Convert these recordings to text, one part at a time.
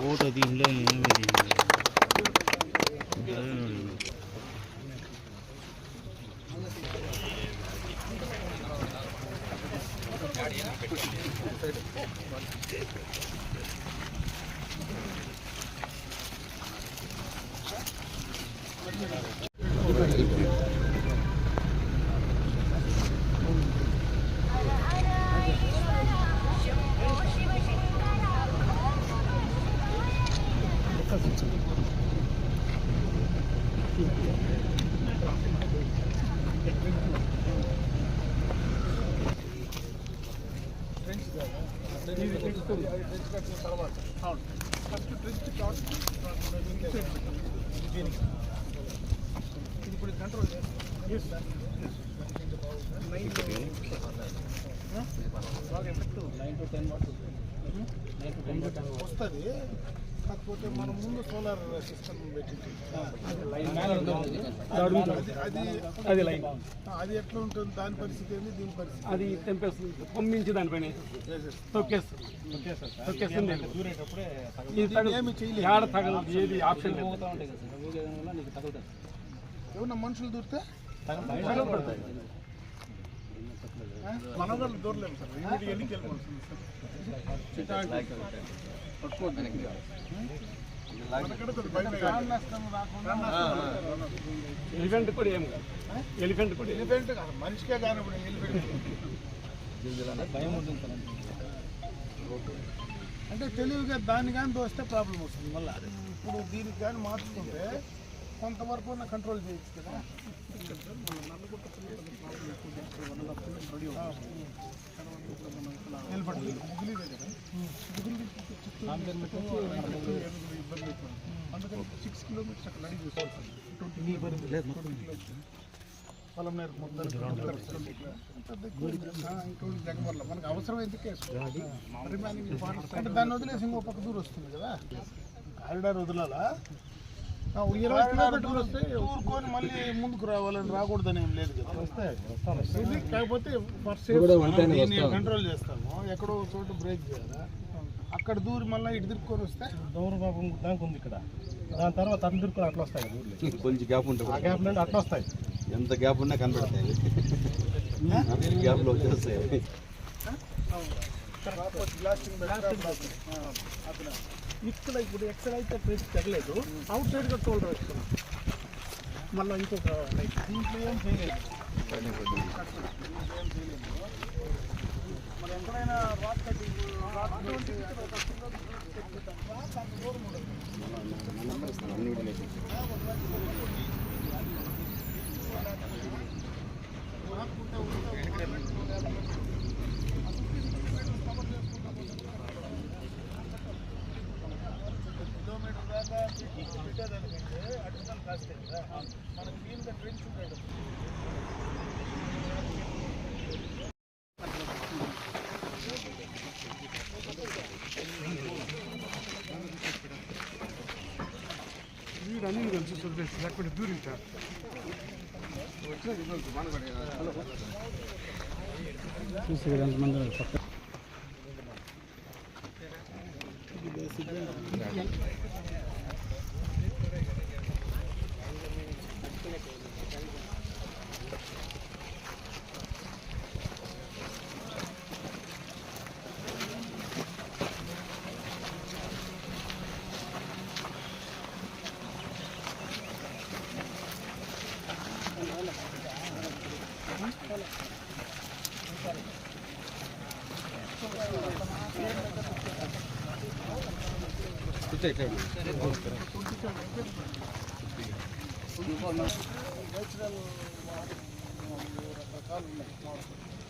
Photo దీంట్లో వస్తుంది. కాకపోతే మనం ముందు సోలార్ సిస్టమ్ పెట్టింది అది ఎట్లా ఉంటుంది, దాని పరిస్థితి ఏంది, దీని పరిస్థితి అది తెంపేస్తుంది, పంపించి దానిపైన ఏడ తగలదు, ఏది ఆప్షన్ ఏమన్నా మనుషులు దూరితే మన వాళ్ళు దూరలేము సార్, ఇమీడియట్గా వెళ్ళిపోతుంది సార్. ఎలిఫెంట్ కూడా ఏం కాదు, ఎలిఫెంట్ కాదు, మనిషికే కానీ ఇప్పుడు భయం ఉంటుంది అంటే తెలివిగా దాన్ని కానీ దోస్తే ప్రాబ్లం వస్తుంది. మళ్ళీ ఇప్పుడు దీనికి కానీ మార్చుకుంటే కొంతవరకు కంట్రోల్ చేయొచ్చు కదా. అందుకని 6 కిలోమీటర్స్ అక్కడ నడిచి చూసుకోవాలి. పొలం నేరు జగమర్ల మనకు అవసరమైతే అంటే దాన్ని వదిలేసి ఇంకో పక్క దూరం వస్తుంది కదా. కారిడార్ వదలాలా, 20 కిలోమీటర్లు వస్తే ఊరుకొని మళ్ళీ ముందుకు రావాలని రాకూడదని ఏం లేదు కదా. కాకపోతే కంట్రోల్ చేస్తాము, ఎక్కడో చోట బ్రేక్ చేయాలా, అక్కడ దూరి మళ్ళీ ఇటు తిరుక్కొని వస్తే దౌర్బాబు దానికి ఉంది ఇక్కడ. దాని తర్వాత అటు తిరుక్కొని అట్లా వస్తాయి, కొంచెం గ్యాప్ ఉంటుంది, ఆ గ్యాప్ నుండి అట్లా వస్తాయి. ఎంత గ్యాప్ ఉన్నా కనబడతాయి, గ్యాప్లో వచ్చేస్తాయి. ఇక్కడ ఇప్పుడు ఎక్కడ అయితే ప్లేస్ తగ్గలేదు, అవుట్ సైడ్గా టోల్ వేస్తున్నాం. మళ్ళీ ఇంకొక లైక్ దీంట్లో ఏం చేయలేదు. మరి ఎక్కడైనా రాక్ కటింగ్ కిలోమీటర్ దాకా పెట్టేదానికంటే అడిషనల్ కాస్ట్ కదా. మనకి క్లీన్గా ట్రెంచ్ ఉంటాయి. వీడు అన్ని కలిసి చూసి లేకపోతే దూరించారు. చూసి ఎంతమంది పక్క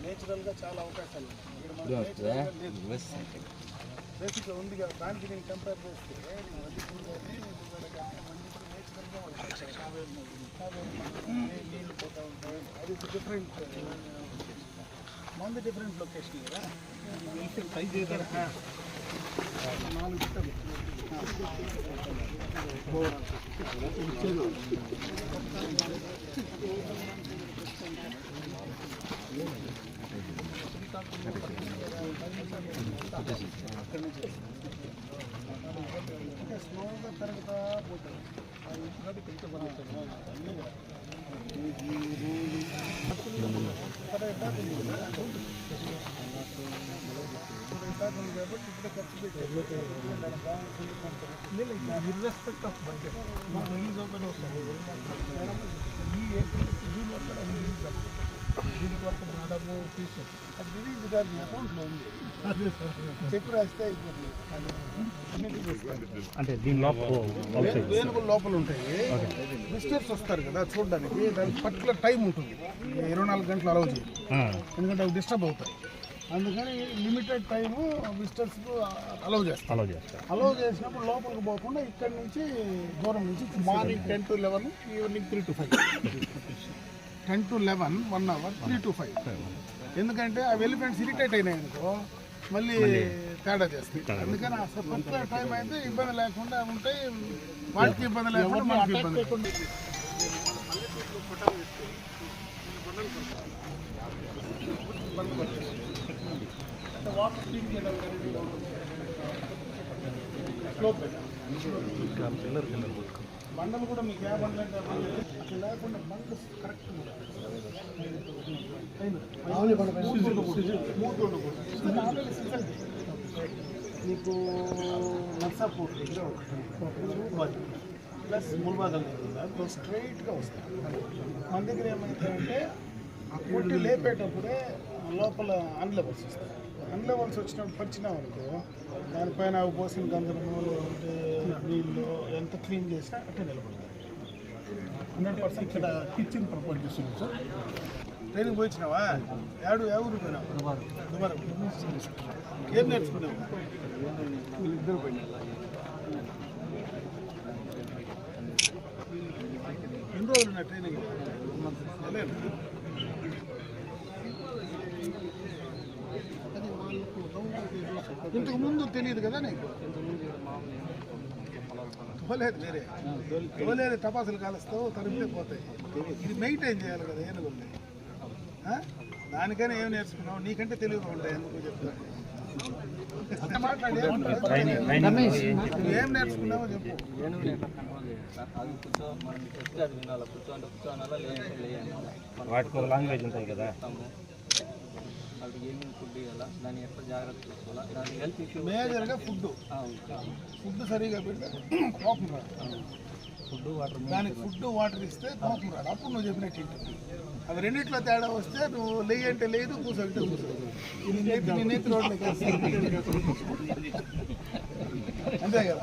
నేచురల్గా చాలా అవకాశాలు బేసిక్గా ఉంది కదా. దానికి నేను కంపేర్ చేస్తే నీళ్ళు పోతూ ఉంటాయి. అది డిఫరెంట్ మంది డిఫరెంట్ లొకేషన్ కదా. 4 గుట్టలు స్లోగా పెరుగుతా పోతుంది. ఇర్రెస్పెక్ట్ ఆఫ్ బడ్జెట్ మనకు రిలీజ్ ఓపెన్ వస్తుంది. దీనికి వరకు దాదాపు తీసు అది రిలీజ్ గారి అకౌంట్లో ఉంది. చెక్ రాస్తే అయిపోతుంది. అంటే దీని వేనుకలు లోపల ఉంటాయి. విజిటర్స్ వస్తారు కదా చూడడానికి, దానికి పర్టికులర్ టైం ఉంటుంది. 24 గంటలు అలౌ చేయాలి, ఎందుకంటే అవి డిస్టర్బ్ అవుతాయి. అందుకని లిమిటెడ్ టైము విజిటర్స్కు అలౌ చేస్తారు. అలౌ చేసినప్పుడు లోపలికి పోకుండా ఇక్కడి నుంచి దూరం నుంచి morning 10 to 11, evening 3 to 5. 10 to 11 1 hour, 3 to 5. ఎందుకంటే ఆ ఎలిఫెంట్స్ ఇరిటేట్ అయినాయి అనుకో మళ్ళీ తేడా చేస్తాయి. అందుకని ఆ పర్టికులర్ టైం అయితే ఇబ్బంది లేకుండా ఉంటాయి. వాటికి ఇబ్బంది లేకుండా మనకి ఇబ్బంది లేకుండా. వాటర్ క్లీన్ చేయడం బండలు కూడా మీకు ఏ బండ్లు అంటే అట్లా లేకుండా బండ్లు కరెక్ట్ మీకు నర్సాపూర్ ప్లస్ ముల్బాదల్ స్ట్రైట్గా వస్తాయి. మన దగ్గర ఏమైతాయంటే ఆ కొట్టి లేపేటప్పుడే లోపల అన్లెవెల్స్ వస్తాయి. అన్లెవెల్స్ వచ్చినప్పుడు పరిచినాం అనుకో దానిపైన అవి పోసిన గంధము లేదంటే నీళ్ళు ఎంత క్లీన్ చేసినా అట్టే నిలబడతాయి. 100% ఇక్కడ కిచెన్ ప్రపోజ్ చేస్తున్నాం సార్. ట్రైనింగ్ పోయించినావా? ఏ ఊరు పోయినావు? దుబారా. ఏం నేర్చుకున్నావు? ఇద్దరు పోయినా. ఎన్ని రోజులు ఉన్నా ట్రైనింగ్? ఇంతకు ముందు తెలియదు కదా నీకు? తోలేదు వేరే తోలేదు, టపాసులు కాలుస్తావు, తరిమితే పోతాయి. ఇది మెయింటైన్ చేయాలి కదా ఏనుగుల్ని. దానికైనా ఏం నేర్చుకున్నావు? నీకంటే తెలివిగా ఉంటాయి. ఎందుకు చెప్తాను మాట్లాడి ఏం నేర్చుకున్నావో చెప్పు. వాటికి ఒక లాంగ్వేజ్ ఉంటాయి కదా. వాళ్ళకి ఏమేమి ఫుడ్ ఇవ్వాలా, దాన్ని ఎట్లా జాగ్రత్త తీసుకోవాలా, దాని హెల్త్ ఇష్యూ మేజర్గా ఫుడ్ సరిగా పెడితే కోపం రాదు. దానికి ఫుడ్ వాటర్ ఇస్తే కోపం రాదు. అప్పుడు నువ్వు చెప్పినట్టు అవి రెండిట్లో తేడా వస్తే నువ్వు లేయి అంటే లేదు, కూర్చోబెట్టే కూర్చోదు. నేతి రోడ్లకి అంతే కదా.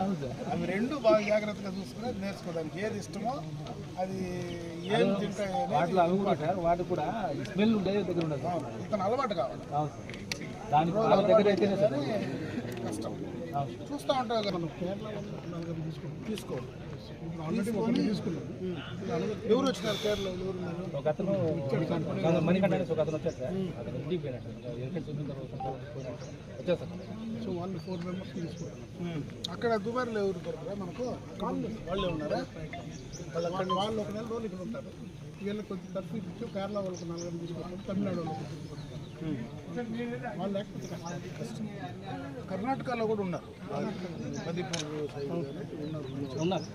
అవి రెండు బాగా జాగ్రత్తగా చూసుకుని నేర్చుకోవడానికి ఏది ఇష్టమో అది ఏం తింటాయి. వాటి కూడా స్మెల్ ఉండేది దగ్గర ఉండదు. ఇతను అలవాటు కావాలి. దాని దగ్గర అయితేనే కష్టం. చూస్తూ ఉంటావు కదా. మనం కేరళ వాళ్ళు తీసుకోవాలి. ఎవరు వచ్చినారు కేరళ? ఒక అతను మణికంఠ అనేసి ఒక అతను వచ్చారు సార్. అతను ఇంటికి పోయినట్టు వచ్చేస్తారు. సో వాళ్ళు 4 members తీసుకుంటారు. అక్కడ దుబాయ్లో ఎవరు దొరకరా మనకు? వాళ్ళే ఉన్నారా? వాళ్ళు ఒక 4 రోజులు ఇక్కడ ఉంటారు. వీళ్ళకి కొంచెం తక్కువ ఇచ్చి కేరళ వాళ్ళకి 4 రోజులు తీసుకుంటారు. తమిళనాడు వాళ్ళకి వాళ్ళు లేకపోతే కష్టం. కర్ణాటకలో కూడా ఉన్నారు. ఉన్నారు.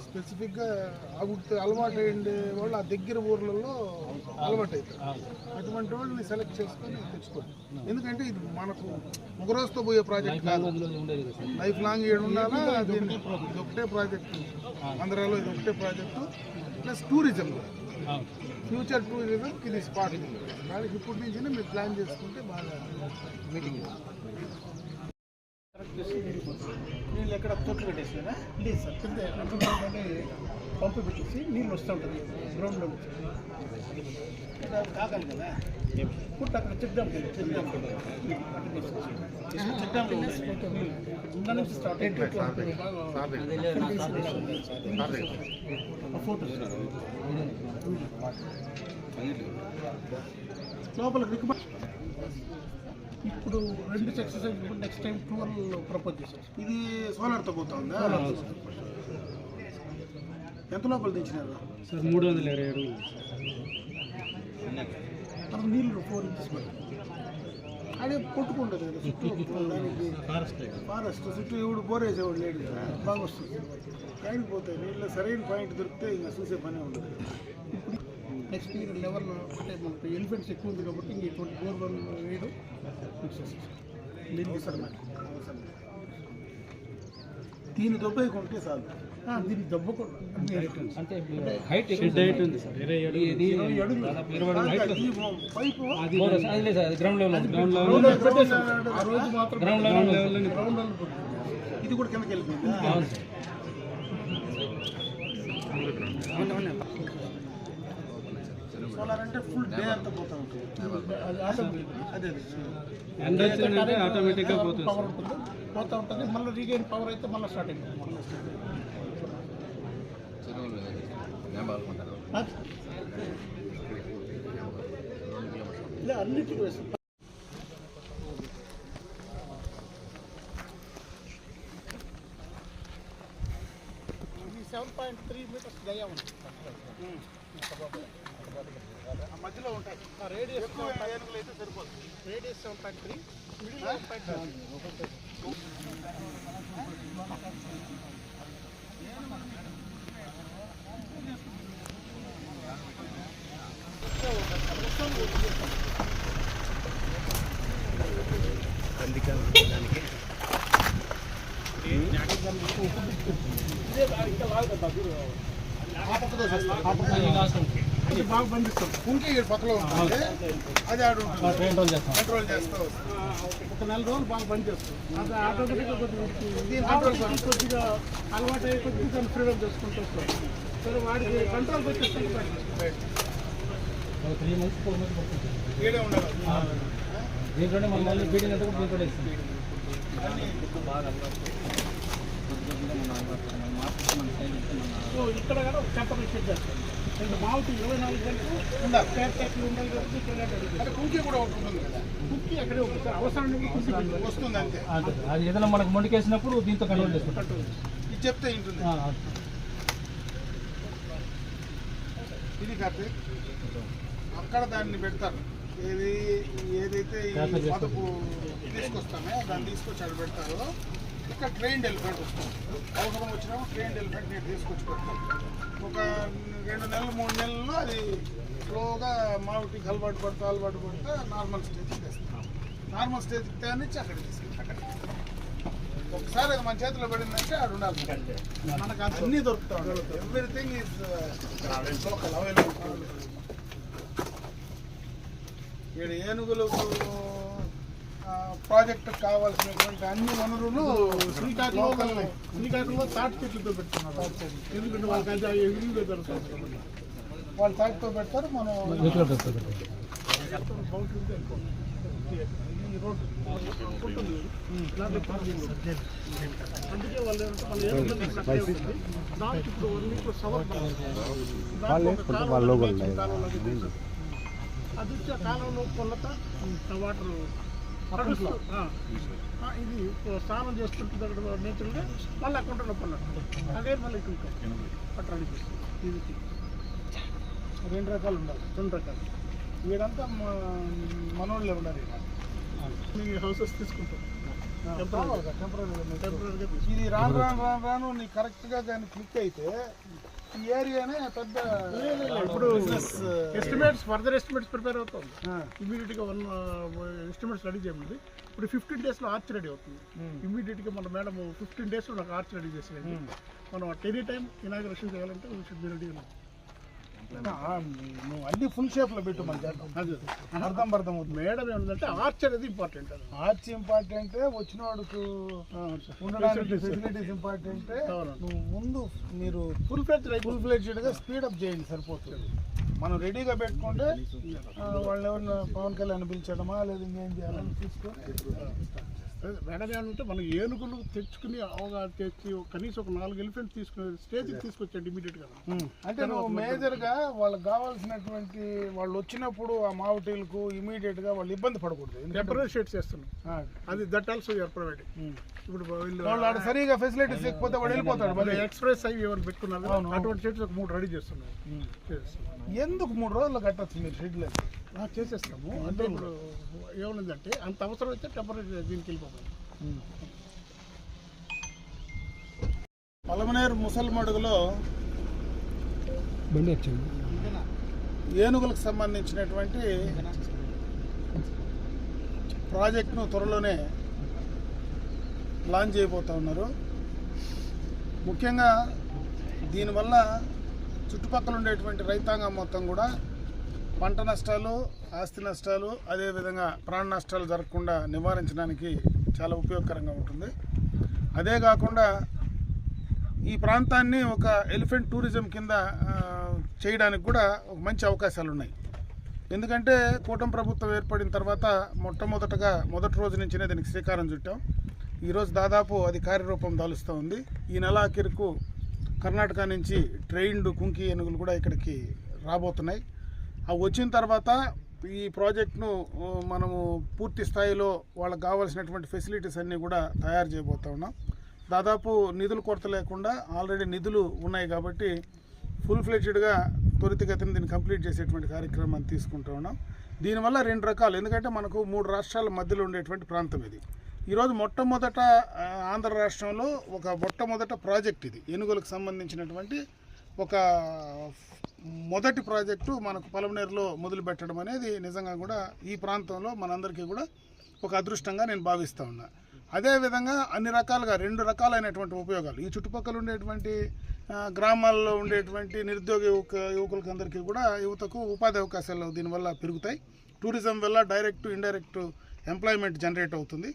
స్పెసిఫిక్గా అలవాటు అయ్యే వాళ్ళు ఆ దగ్గర ఊర్లలో అలవాటు అవుతారు. అటువంటి వాళ్ళని సెలెక్ట్ చేసుకొని తెచ్చుకోండి. ఎందుకంటే ఇది మనకు ఒక రోజుతో పోయే ప్రాజెక్ట్ కాదు. లైఫ్ లాంగ్ ఏడు ఉండాలా. ఇది ఒకటే ప్రాజెక్టు. ఆంధ్రాలో ఇది ఒకటే project. Plus tourism, future tourism ఇది స్పాట్. దానికి ఇప్పటి నుంచి మీరు ప్లాన్ చేసుకుంటే బాగా మీటింగ్ నీళ్ళు ఎక్కడ తొట్లు పెట్టేసినా లేదు సార్. కింద పంపు పెట్టేసి నీళ్ళు వస్తూ ఉంటుంది గ్రౌండ్లో నుంచి. కాకాలి కదా పుట్టు అక్కడ చెక్ డ్యామ్ నుంచి స్టార్ట్ ఫోటోస్ లోపలికి ఇప్పుడు 2 సక్సెస్ అయినప్పుడు నెక్స్ట్ టైం 12 ప్రపోజ్ చేశారు. ఇది సోలార్తో పోతుందా? ఎంత లోపల దించినారు సార్? 327 అడుగులు. మనకు నీళ్ళు 4 ఇంచెస్ పడుతుంది. అదే కొట్టుకుంటుంది కదా చుట్టూ దానికి ఫారెస్ట్ చుట్టూ ఎవడు బోరేసేవాడు లేడు కదా, బాగా వస్తుంది. టైంకి పోతాయి నీళ్ళు. సరైన పాయింట్ దొరికితే ఇంకా చూసే పనే ఉండదు. ఇప్పుడు నెక్స్ట్ ఇయర్ లెవెల్ అంటే మనకు ఎలిఫెంట్స్ ఎక్కువ ఉంది కాబట్టి ఇంక ఇటువంటి బోర్వెల్ వేయడం దీనికి దీన్ని దెబ్బకుంటే చాలు. దీన్ని దెబ్బకుండా అంటే హైట్ ఉంది సార్. 20 అడుగులు. పైపు గ్రౌండ్ లెవెల్ ఆ రోజు మాత్రం గ్రౌండ్ లెవెల్ ఇది కూడా కిందకి వెళ్ళిపోయింది. సోలార్ అంటే ఫుల్ డే అంతా పోతా ఉంటుంది. అదే ఆటోమేటిక్గా పోతుంది, పవర్ ఉంటుంది, పోతూ ఉంటుంది. మళ్ళీ రీగైన్ పవర్ అయితే మళ్ళీ స్టార్ట్ అయిపోతుంది. ఇలా అన్నిటికీ వేస్తుంది. 7.3 మీటర్స్ గయా ఉంది. మధ్యలో ఉంటాయి. రేడియస్ ఏనుగులు అయితే సరిపోతుంది. Radius 7.3, middle 8.7. బాగా బంధిస్తాం. కుంకి పక్కలో ఉంటుంది, అది ఆడు కంట్రోల్ చేస్తాం. ఒక 4 రోజులు బాగా బంద్ చేస్తాం. అది ఆటోమేటిక్గా కొద్దిగా అలవాటు అయ్యి కొద్దిగా ఫ్రీడమ్ చేసుకుంటూ వస్తాం. సరే వాడికి కంట్రోల్ వచ్చేస్తాం. 3 months 4 months పడుతుంది. ఏడే ఉండాలి. దీంట్లోనే మళ్ళీ బీడింగ్ అంతా కూడా దీంట్లో ఇస్తుంది. సో ఇక్కడ కూడా ఒక టెంపరీ సెట్ చేస్తాం. మావుటి 24 గంటలు ఉండాలి. పేరు ఉండాలి కాబట్టి ఇక్కడ కుంకి కూడా ఉంటుంది కదా. కుంకి అక్కడే ఉంటుంది సార్. అవసరం వస్తుంది అంతే. అది ఏదైనా మనకు మొండికేసినప్పుడు దీంతో కంట్రోల్ చేసుకుంటాం. ఇది చెప్తే ఉంటుంది. ఇది కాదు అక్కడ దాన్ని పెడతారు. ఏదైతే ఈ మదుపు తీసుకొస్తామో దాన్ని తీసుకొచ్చి అక్కడ పెడతారో ఇక్కడ ట్రైన్డ్ ఎలిఫెంట్ వస్తుంది. అవసరం వచ్చినప్పుడు ట్రైన్డ్ ఎలిఫెంట్ నేను తీసుకొచ్చి పెడతాను. ఒక 2 నెలలు 3 నెలల్లో అది స్లోగా మావిటికి అలవాటు పడుతూ నార్మల్ స్టేజ్కి తెస్తాం. నార్మల్ స్టేజ్కి తేనిచ్చి అక్కడికి తీసుకెళ్తాం. ఒకసారి అది మన చేతిలో పడిందంటే ఆడు ఉండాలి. మనకు అన్నీ దొరుకుతా ఉంటాయి. Everything is local available. ఇక్కడ ఏనుగులకు ప్రాజెక్టు కావాల్సినటువంటి అన్ని వనరులు శ్రీకాకుళంలో తాటి చెట్లతో పెడుతున్నారు. ఎందుకంటే వాళ్ళకి అది ఎదురుగా దొరుకుతుంది. వాళ్ళు తాటితో పెడతారు, మనం అందుకే వాళ్ళు దానికి ఇప్పుడు 1 మీటర్ సవర్ అది వచ్చి ఆ కాలంలో కొల్లత వాటర్ ఇది స్నానం చేస్తుంటుంది అక్కడ నేచురల్గా. మళ్ళీ అక్కడ పల్లె అదే మళ్ళీ ఇటు పట్టడానికి ఇది 2 రకాలు ఉండాలి. 2 రకాలు. వీడంతా మనోళ్ళే ఉండాలి. మీ హౌసెస్ తీసుకుంటాం టెంపరీగా. ఇది రాను నీకు కరెక్ట్గా కానీ క్లిక్ అయితే ఈ ఏరియానే పెద్ద ఇప్పుడు ఎస్టిమేట్స్ ఫర్దర్ ఎస్టిమేట్స్ ప్రిపేర్ అవుతుంది. ఇమీడియట్గా 1 ఎస్టిమేట్స్ రెడీ చేయండి. ఇప్పుడు 15 daysలో ఆర్చ్ రెడీ అవుతుంది. ఇమీడియట్గా మన మేడం 15 daysలో నాకు ఆర్చ్ రెడీ చేసేది. మనం అట్ ఎనీ టైం ఇనాగ్రేషన్ చేయాలంటే షుడ్ బి రెడీ. నువ్వు అన్ని ఫుల్ షేప్లో పెట్టు మన చేద్దాం. అది అర్థం అవుతుంది. మేడం ఏమిటంటే ఆర్చ్ అనేది ఇంపార్టెంట్. ఆర్చ్ ఇంపార్టెంట్, వచ్చిన వాడికి ఉండడానికి ఫెసిలిటీస్ ఇంపార్టెంట్. నువ్వు ముందు మీరు ఫుల్ ఫ్లెడ్జ్డ్గా స్పీడప్ చేయండి, సరిపోతుంది. మనం రెడీగా పెట్టుకుంటే వాళ్ళు ఎవరిని పవన్ కళ్యాణ్ పిలిచడమా లేదా ఇంకేం చేయాలని చూసుకొని మేడం ఏమంటే మనం ఏనుగులు తెచ్చుకుని అవగాహన తెచ్చి కనీసం ఒక 4 ఎలిఫెంట్ తీసుకునే స్టేజ్కి తీసుకొచ్చాడు ఇమీడియట్గా. అంటే నువ్వు మేజర్గా వాళ్ళకి కావాల్సినటువంటి వాళ్ళు వచ్చినప్పుడు ఆ మావటీలకు ఇమీడియట్గా వాళ్ళు ఇబ్బంది పడకూడదు. టెంపరీ షేడ్ చేస్తున్నాం, అది దట్ ఆల్సో యూఆర్ ప్రొవైడింగ్. ఇప్పుడు వాళ్ళు సరిగా ఫెసిలిటీస్ లేకపోతే వాడు వెళ్ళిపోతాడు. మళ్ళీ ఎక్స్ప్రెస్ అవి ఎవరు పెట్టుకున్నారు అటువంటి షెడ్స్ ఒక 3 రెడీ చేస్తున్నాం. ఎందుకు 3 రోజుల్లో కట్టచ్చు మీరు షెడ్లు? చేసేస్తాము. అంటే ఇప్పుడు ఏమైందంటే అంత అవసరం అయితే టెంపరీ దీనికి వెళ్ళిపోతాం. పలమనేరు ముసలిమడుగులో ఏనుగులకు సంబంధించినటువంటి ప్రాజెక్టును త్వరలోనే లాంచ్ చేయబోతూ ఉన్నారు. ముఖ్యంగా దీనివల్ల చుట్టుపక్కల ఉండేటువంటి రైతాంగం మొత్తం కూడా పంట నష్టాలు, ఆస్తి నష్టాలు, అదేవిధంగా ప్రాణ నష్టాలు జరగకుండా నివారించడానికి చాలా ఉపయోగకరంగా ఉంటుంది. అదే కాకుండా ఈ ప్రాంతాన్ని ఒక ఎలిఫెంట్ టూరిజం కింద చేయడానికి కూడా ఒక మంచి అవకాశాలు ఉన్నాయి. ఎందుకంటే కూటమి ప్రభుత్వం ఏర్పడిన తర్వాత మొదటి రోజు నుంచినే దీనికి శ్రీకారం చుట్టాం. ఈరోజు దాదాపు అది కార్యరూపం దాలుస్తూ ఉంది. ఈ నెలాఖరుకు కర్ణాటక నుంచి ట్రైన్డ్ కుంకి ఏనుగులు కూడా ఇక్కడికి రాబోతున్నాయి. అవి వచ్చిన తర్వాత ఈ ప్రాజెక్ట్ను మనము పూర్తి స్థాయిలో వాళ్ళకి కావాల్సినటువంటి ఫెసిలిటీస్ అన్నీ కూడా తయారు చేయబోతూ ఉన్నాం. దాదాపు నిధులు కొరత లేకుండా ఆల్రెడీ నిధులు ఉన్నాయి కాబట్టి ఫుల్ ఫ్లెడ్జ్డ్గా త్వరితగతిని దీన్ని కంప్లీట్ చేసేటువంటి కార్యక్రమాన్ని తీసుకుంటూ ఉన్నాం. దీనివల్ల 2 రకాలు, ఎందుకంటే మనకు 3 రాష్ట్రాల మధ్యలో ఉండేటువంటి ప్రాంతం ఇది. ఈరోజు మొట్టమొదట ఆంధ్ర రాష్ట్రంలో మొట్టమొదట ప్రాజెక్ట్ ఇది ఏనుగులకు సంబంధించినటువంటి ఒక మొదటి ప్రాజెక్టు మనకు పలమనేరులో మొదలు పెట్టడం అనేది నిజంగా కూడా ఈ ప్రాంతంలో మనందరికీ కూడా ఒక అదృష్టంగా నేను భావిస్తూ ఉన్నా. అదేవిధంగా అన్ని రకాలుగా 2 రకాలైనటువంటి ఉపయోగాలు ఈ చుట్టుపక్కల ఉండేటువంటి గ్రామాల్లో ఉండేటువంటి నిరుద్యోగ యువకులకందరికీ కూడా యువతకు ఉపాధి అవకాశాలు దీనివల్ల పెరుగుతాయి. టూరిజం వల్ల డైరెక్ట్ ఇండైరెక్ట్ ఎంప్లాయ్మెంట్ జనరేట్ అవుతుంది.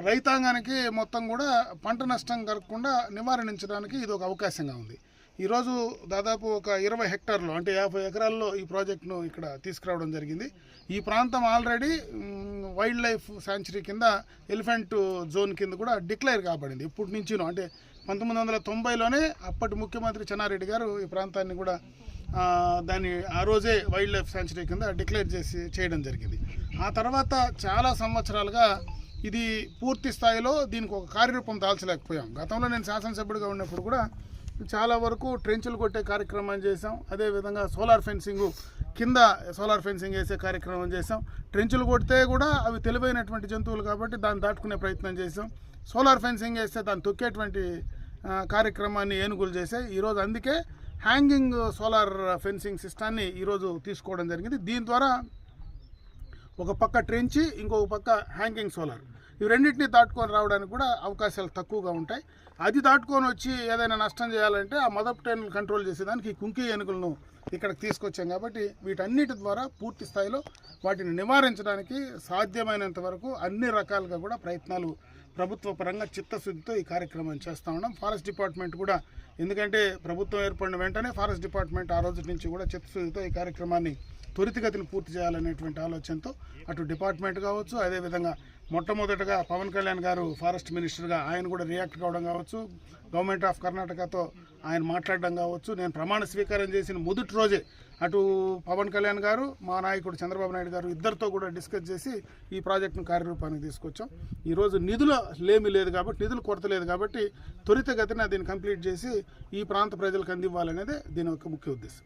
రైతాంగానికి మొత్తం కూడా పంట నష్టం కలగకుండా నివారించడానికి ఇది ఒక అవకాశంగా ఉంది. ఈరోజు దాదాపు ఒక 20 హెక్టార్లు అంటే 50 ఎకరాల్లో ఈ ప్రాజెక్టును ఇక్కడ తీసుకురావడం జరిగింది. ఈ ప్రాంతం ఆల్రెడీ వైల్డ్ లైఫ్ శాంచురీ కింద ఎలిఫెంట్ జోన్ కింద కూడా డిక్లేర్ కాబడింది. ఇప్పటి నుంచినో అంటే 1990లోనే అప్పటి ముఖ్యమంత్రి చెన్నారెడ్డి గారు ఈ ప్రాంతాన్ని కూడా దాన్ని ఆ రోజే వైల్డ్ లైఫ్ శాంచురీ కింద డిక్లేర్ చేయడం జరిగింది. ఆ తర్వాత చాలా సంవత్సరాలుగా ఇది పూర్తి స్థాయిలో దీనికి ఒక కార్యరూపం దాల్చలేకపోయాం. గతంలో నేను శాసనసభ్యుడిగా ఉన్నప్పుడు కూడా చాలా వరకు ట్రెంచులు కొట్టే కార్యక్రమం చేసాం. అదేవిధంగా సోలార్ ఫెన్సింగ్ కింద సోలార్ ఫెన్సింగ్ వేసే కార్యక్రమం చేసాం. ట్రెంచులు కొడితే కూడా అవి తెలివైనటువంటి జంతువులు కాబట్టి దాన్ని దాటుకునే ప్రయత్నం చేసాం. సోలార్ ఫెన్సింగ్ వేస్తే దాన్ని తొక్కేటువంటి కార్యక్రమాన్ని ఏనుగులు చేసాయి. ఈరోజు అందుకే హ్యాంగింగ్ సోలార్ ఫెన్సింగ్ సిస్టాన్ని ఈరోజు తీసుకోవడం జరిగింది. దీని ద్వారా ఒక పక్క ట్రెంచి ఇంకొక పక్క హ్యాంగింగ్ సోలార్, ఇవి రెండింటినీ దాటుకొని రావడానికి కూడా అవకాశాలు తక్కువగా ఉంటాయి. అది దాటుకొని వచ్చి ఏదైనా నష్టం చేయాలంటే ఆ మొదటి ట్రైన్లు కంట్రోల్ చేసేదానికి ఈ కుంకి ఏనుగులను ఇక్కడికి తీసుకొచ్చాం. కాబట్టి వీటన్నిటి ద్వారా పూర్తి స్థాయిలో వాటిని నివారించడానికి సాధ్యమైనంత వరకు అన్ని రకాలుగా కూడా ప్రయత్నాలు ప్రభుత్వ పరంగా చిత్తశుద్ధితో ఈ కార్యక్రమం చేస్తూ ఉన్నాం. ఫారెస్ట్ డిపార్ట్మెంట్ కూడా, ఎందుకంటే ప్రభుత్వం ఏర్పడిన వెంటనే ఫారెస్ట్ డిపార్ట్మెంట్ ఆ రోజు నుంచి కూడా చిత్తశుద్ధితో ఈ కార్యక్రమాన్ని త్వరితగతిని పూర్తి చేయాలనేటువంటి ఆలోచనతో అటు డిపార్ట్మెంట్ కావచ్చు, అదేవిధంగా మొట్టమొదటగా పవన్ కళ్యాణ్ గారు ఫారెస్ట్ మినిస్టర్గా ఆయన కూడా రియాక్ట్ కావడం కావచ్చు, గవర్నమెంట్ ఆఫ్ కర్ణాటకతో ఆయన మాట్లాడడం కావచ్చు. నేను ప్రమాణ స్వీకారం చేసిన మొదటి రోజే అటు పవన్ కళ్యాణ్ గారు, మా నాయకుడు చంద్రబాబు నాయుడు గారు ఇద్దరితో కూడా డిస్కస్ చేసి ఈ ప్రాజెక్టును కార్యరూపానికి తీసుకొచ్చాం. ఈరోజు నిధుల లేమి లేదు కాబట్టి, నిధులు కొరత లేదు కాబట్టి త్వరితగతిన దీన్ని కంప్లీట్ చేసి ఈ ప్రాంత ప్రజలకు అందివ్వాలనేదే దీని యొక్క ముఖ్య ఉద్దేశం.